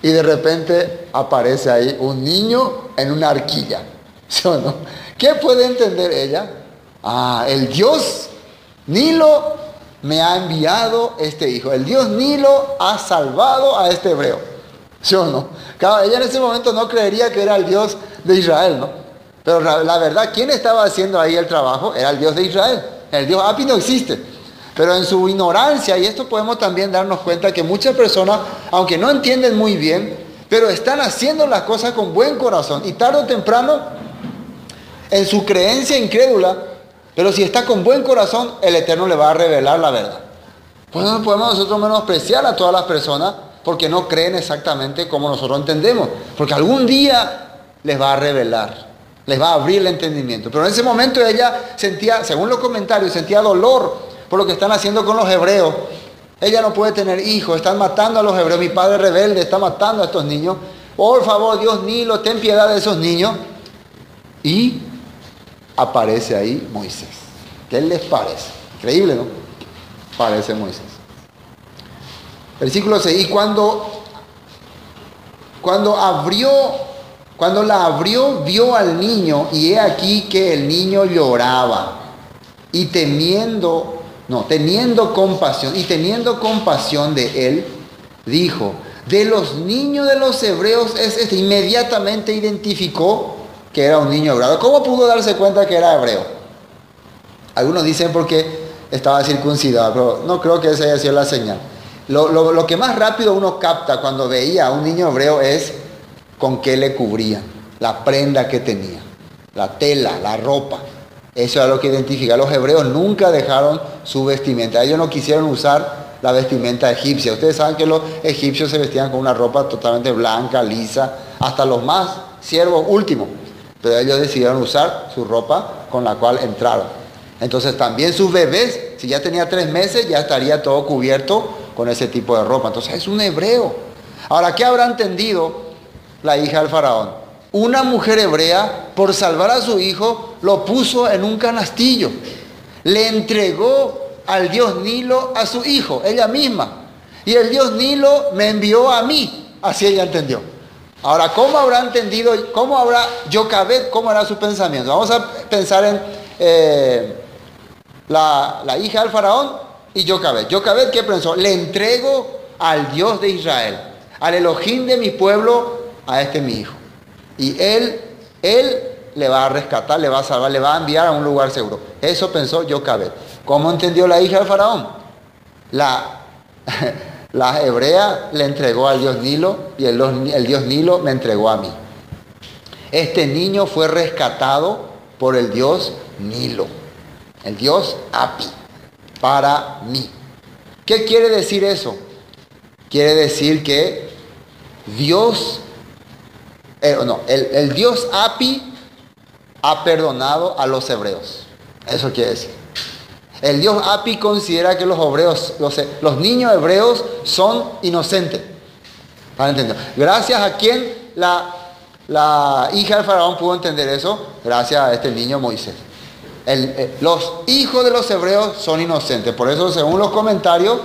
Y de repente aparece ahí un niño en una arquilla. ¿Sí o no? ¿Qué puede entender ella? El dios Nilo me ha enviado este hijo. El dios Nilo ha salvado a este hebreo. ¿Sí o no? Claro, ella en ese momento no creería que era el dios de Israel, ¿no? Pero la verdad, ¿quién estaba haciendo ahí el trabajo? Era el dios de Israel. El dios Api no existe. Pero en su ignorancia, y esto podemos también darnos cuenta que muchas personas, aunque no entienden muy bien, pero están haciendo las cosas con buen corazón. Y tarde o temprano, en su creencia incrédula, pero si está con buen corazón, el Eterno le va a revelar la verdad. Pues no podemos nosotros menospreciar a todas las personas porque no creen exactamente como nosotros entendemos. Porque algún día les va a revelar, les va a abrir el entendimiento. Pero en ese momento ella sentía, según los comentarios, sentía dolor por lo que están haciendo con los hebreos. Ella no puede tener hijos, están matando a los hebreos. Mi padre rebelde está matando a estos niños. Por favor, Dios Nilo, ten piedad de esos niños. Y aparece ahí Moisés. ¿Qué les parece? Increíble, ¿no? Parece Moisés. Versículo 6. Y cuando la abrió, vio al niño, y he aquí que el niño lloraba. Y teniendo compasión de él, dijo, de los niños de los hebreos es este. Inmediatamente identificó que era un niño hebreo. ¿Cómo pudo darse cuenta que era hebreo? Algunos dicen porque estaba circuncidado, pero no creo que esa haya sido la señal. Lo que más rápido uno capta cuando veía a un niño hebreo es con qué le cubrían, la prenda que tenía, la tela, la ropa. Eso es lo que identifica. Los hebreos nunca dejaron su vestimenta. Ellos no quisieron usar la vestimenta egipcia. Ustedes saben que los egipcios se vestían con una ropa totalmente blanca, lisa, hasta los más siervos últimos. Pero ellos decidieron usar su ropa con la cual entraron. Entonces también sus bebés, si ya tenía 3 meses, ya estaría todo cubierto con ese tipo de ropa. Entonces es un hebreo. Ahora, ¿qué habrá entendido la hija del faraón? una mujer hebrea, por salvar a su hijo, lo puso en un canastillo. Le entregó al dios Nilo a su hijo, ella misma. Y el dios Nilo me envió a mí. Así ella entendió. Ahora, ¿cómo habrá entendido, cómo habrá Jocabed, cómo era su pensamiento? Vamos a pensar en la hija del faraón y Jocabed. Jocabed, ¿qué pensó? Le entrego al Dios de Israel, al Elohim de mi pueblo, a este mi hijo. Y él le va a rescatar, le va a salvar, le va a enviar a un lugar seguro. Eso pensó Jocabed. ¿Cómo entendió la hija del faraón? La hebrea le entregó al dios Nilo y el dios Nilo me entregó a mí. Este niño fue rescatado por el dios Nilo, el dios Api, para mí. ¿Qué quiere decir eso? Quiere decir que Dios, el dios Api ha perdonado a los hebreos. Eso quiere decir. El dios Api considera que los hebreos, los niños hebreos son inocentes. ¿Van entendiendo? Gracias a quien la hija del faraón pudo entender eso, gracias a este niño Moisés. Los hijos de los hebreos son inocentes. Por eso, según los comentarios,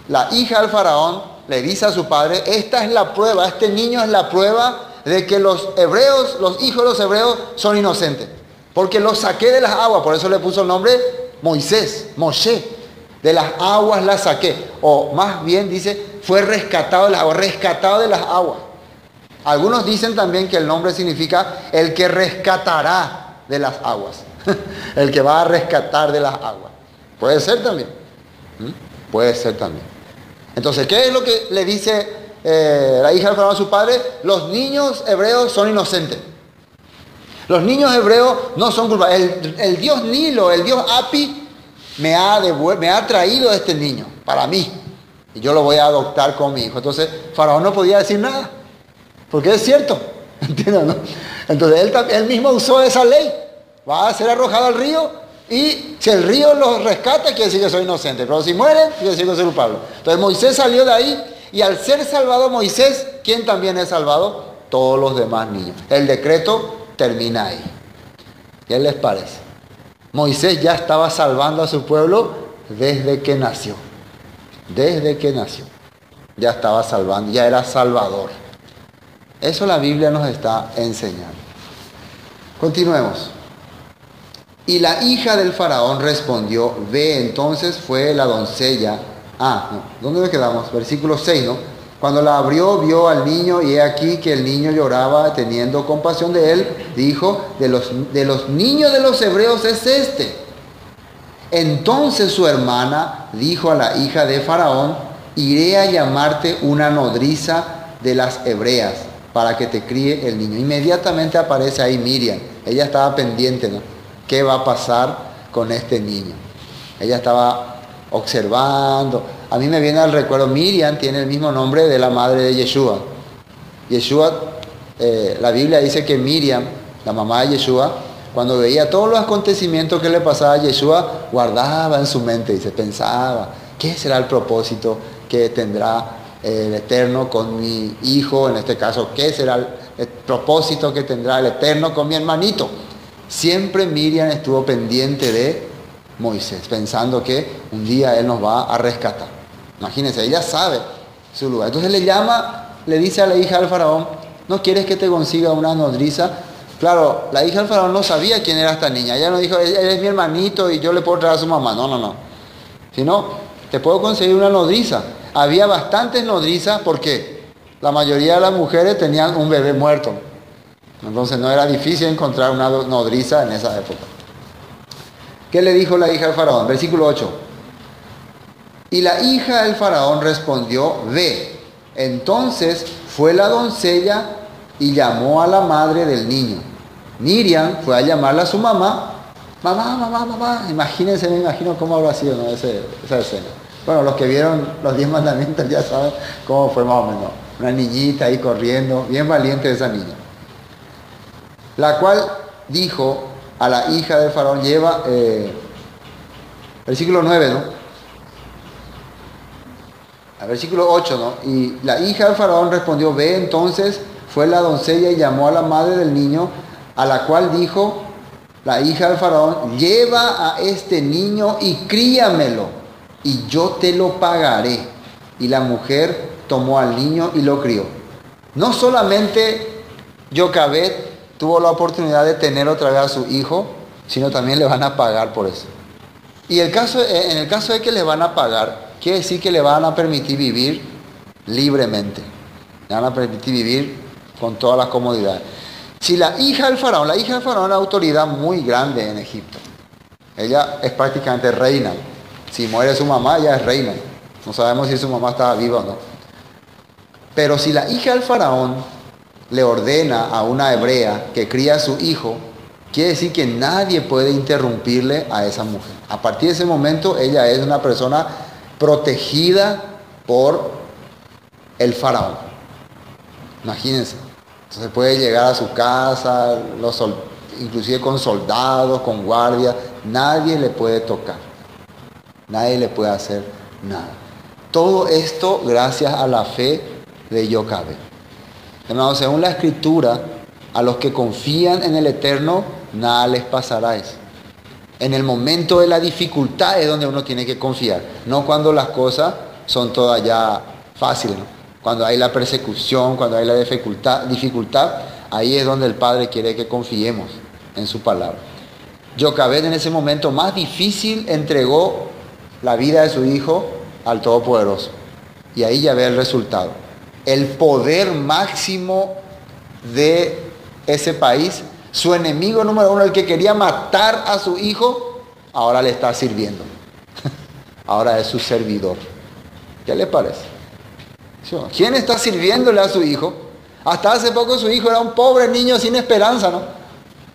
la hija del faraón le dice a su padre, esta es la prueba, este niño es la prueba de que los hebreos, los hijos de los hebreos son inocentes. Porque los saqué de las aguas, por eso le puso el nombre Moisés, Moshe. De las aguas las saqué. O más bien dice, fue rescatado de las aguas, rescatado de las aguas. Algunos dicen también que el nombre significa el que rescatará de las aguas. El que va a rescatar de las aguas. Puede ser también. Puede ser también. Entonces, ¿qué es lo que le dice la hija del faraón a su padre? Los niños hebreos son inocentes. Los niños hebreos no son culpables. El dios Nilo, el dios Api, me ha traído a este niño para mí. Y yo lo voy a adoptar como mi hijo. Entonces, faraón no podía decir nada. Porque es cierto. ¿Entienden, no? Entonces, él mismo usó esa ley. Va a ser arrojado al río. Y si el río los rescata, quiere decir que soy inocente. Pero si mueren, quiere decir que soy culpable. Entonces, Moisés salió de ahí. Y al ser salvado Moisés, ¿quién también es salvado? Todos los demás niños. El decreto termina ahí. ¿Qué les parece? Moisés ya estaba salvando a su pueblo desde que nació. Desde que nació. Ya estaba salvando, ya era salvador. Eso la Biblia nos está enseñando. Continuemos. Y la hija del faraón respondió, ve, entonces fue la doncella. ¿Dónde nos quedamos? Versículo 6, ¿no? Cuando la abrió, vio al niño y he aquí que el niño lloraba, teniendo compasión de él, dijo, de los niños de los hebreos es este. Entonces su hermana dijo a la hija de faraón, iré a llamarte una nodriza de las hebreas para que te críe el niño. Inmediatamente aparece ahí Miriam. Ella estaba pendiente, ¿no? ¿Qué va a pasar con este niño? Ella estaba observando. A mí me viene al recuerdo, Miriam tiene el mismo nombre de la madre de Yeshua. Yeshua, la Biblia dice que Miriam, la mamá de Yeshua, cuando veía todos los acontecimientos que le pasaba a Yeshua, guardaba en su mente y se pensaba, ¿qué será el propósito que tendrá el Eterno con mi hijo? En este caso, ¿qué será el propósito que tendrá el Eterno con mi hermanito? Siempre Miriam estuvo pendiente de Moisés, pensando que un día él nos va a rescatar. Imagínense, ella sabe su lugar. Entonces le dice a la hija del faraón, ¿no quieres que te consiga una nodriza? Claro, la hija del faraón no sabía quién era esta niña. Ella no dijo, él es mi hermanito y yo le puedo traer a su mamá. No. Sino, te puedo conseguir una nodriza. Había bastantes nodrizas porque la mayoría de las mujeres tenían un bebé muerto. Entonces no era difícil encontrar una nodriza en esa época. ¿Qué le dijo la hija del faraón? Versículo 8. Y la hija del faraón respondió, ve. Entonces fue la doncella y llamó a la madre del niño. Miriam fue a llamarla a su mamá. Mamá. Imagínense, me imagino cómo habrá sido, ¿no? esa escena. Bueno, los que vieron los 10 mandamientos ya saben cómo fue más o menos. Una niñita ahí corriendo, bien valiente esa niña. La cual dijo a la hija del faraón, versículo 9, ¿no? Al versículo 8, ¿no? Y la hija del faraón respondió, ve, entonces fue la doncella y llamó a la madre del niño, a la cual dijo la hija del faraón: lleva a este niño y críamelo, y yo te lo pagaré. Y la mujer tomó al niño y lo crió. No solamente Jocabed tuvo la oportunidad de tener otra vez a su hijo, sino también le van a pagar por eso. Y en el caso de que le van a pagar, quiere decir que le van a permitir vivir libremente. Le van a permitir vivir con todas las comodidades. Si la hija del faraón es una autoridad muy grande en Egipto. Ella es prácticamente reina. Si muere su mamá, ella es reina. No sabemos si su mamá estaba viva o no. Pero si la hija del faraón le ordena a una hebrea que cría a su hijo, quiere decir que nadie puede interrumpirle a esa mujer. A partir de ese momento, ella es una persona protegida por el faraón. Imagínense. Entonces puede llegar a su casa, inclusive con soldados, con guardias. Nadie le puede tocar. Nadie le puede hacer nada. Todo esto gracias a la fe de Jocabed. Hermanos, según la Escritura, a los que confían en el Eterno, nada les pasará eso. En el momento de la dificultad es donde uno tiene que confiar, no cuando las cosas son todas ya fáciles, ¿no? Cuando hay la persecución, cuando hay la dificultad, ahí es donde el Padre quiere que confiemos en su palabra. Jocabed en ese momento más difícil entregó la vida de su hijo al Todopoderoso. Y ahí ya ve el resultado. El poder máximo de ese país, su enemigo número uno, el que quería matar a su hijo, ahora le está sirviendo. Ahora es su servidor. ¿Qué le parece? ¿Quién está sirviéndole a su hijo? Hasta hace poco su hijo era un pobre niño sin esperanza, ¿no?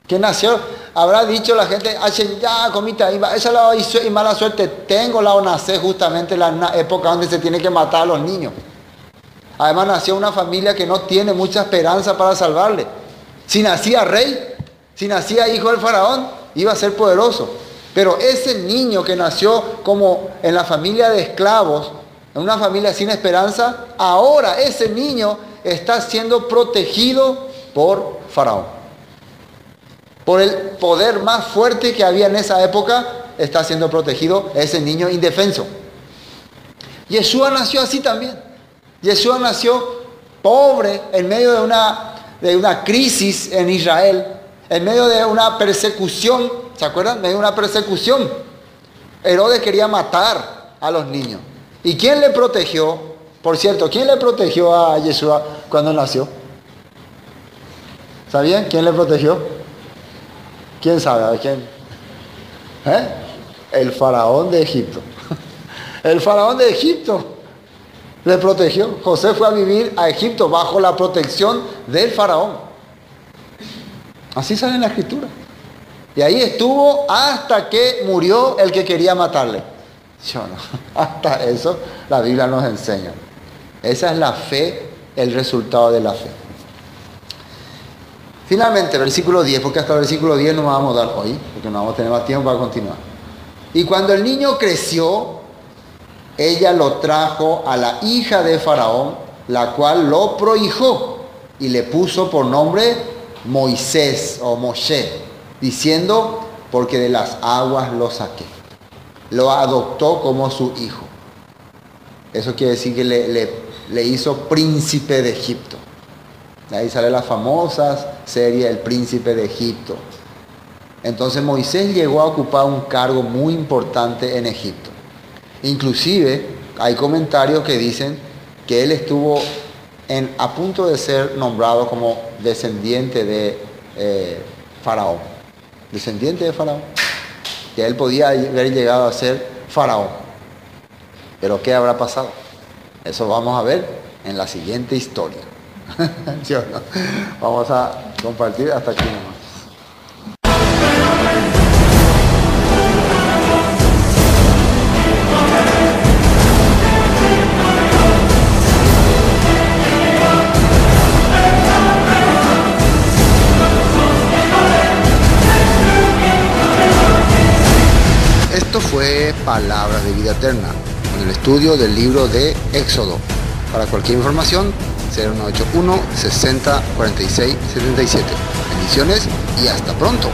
Que nació, habrá dicho la gente, ya comita, esa la y mala suerte tengo, la nacer justamente en la época donde se tiene que matar a los niños. Además nació una familia que no tiene mucha esperanza para salvarle. Si nacía rey, si nacía hijo del faraón, iba a ser poderoso. Pero ese niño que nació como en la familia de esclavos, en una familia sin esperanza, ahora ese niño está siendo protegido por faraón. Por el poder más fuerte que había en esa época, está siendo protegido ese niño indefenso. Yeshua nació así también. Yeshua nació pobre en medio de una crisis en Israel, en medio de una persecución. ¿Se acuerdan? En medio de una persecución. Herodes quería matar a los niños. ¿Y quién le protegió? Por cierto, ¿quién le protegió a Yeshua cuando nació? ¿Sabían quién le protegió? ¿Quién sabe? ¿A quién? El faraón de Egipto. El faraón de Egipto le protegió. José fue a vivir a Egipto bajo la protección del faraón. Así sale en la Escritura. Y ahí estuvo hasta que murió el que quería matarle. Yo no. Hasta eso la Biblia nos enseña. Esa es la fe, el resultado de la fe. Finalmente, versículo 10, porque hasta el versículo 10 no vamos a dar hoy, porque no vamos a tener más tiempo para continuar. Y cuando el niño creció, ella lo trajo a la hija de Faraón, la cual lo prohijó y le puso por nombre Moisés o Moshe, diciendo, porque de las aguas lo saqué. Lo adoptó como su hijo. Eso quiere decir que le hizo príncipe de Egipto. De ahí sale la famosa serie El Príncipe de Egipto. Entonces Moisés llegó a ocupar un cargo muy importante en Egipto. Inclusive hay comentarios que dicen que él estuvo a punto de ser nombrado como descendiente de Faraón. Descendiente de Faraón. Que él podía haber llegado a ser Faraón. Pero ¿qué habrá pasado? Eso vamos a ver en la siguiente historia. ¿Sí o no? Vamos a compartir hasta aquí nomás. Esto fue Palabras de Vida Eterna, con el estudio del libro de Éxodo. Para cualquier información, 0981 60 46 77. Bendiciones y hasta pronto.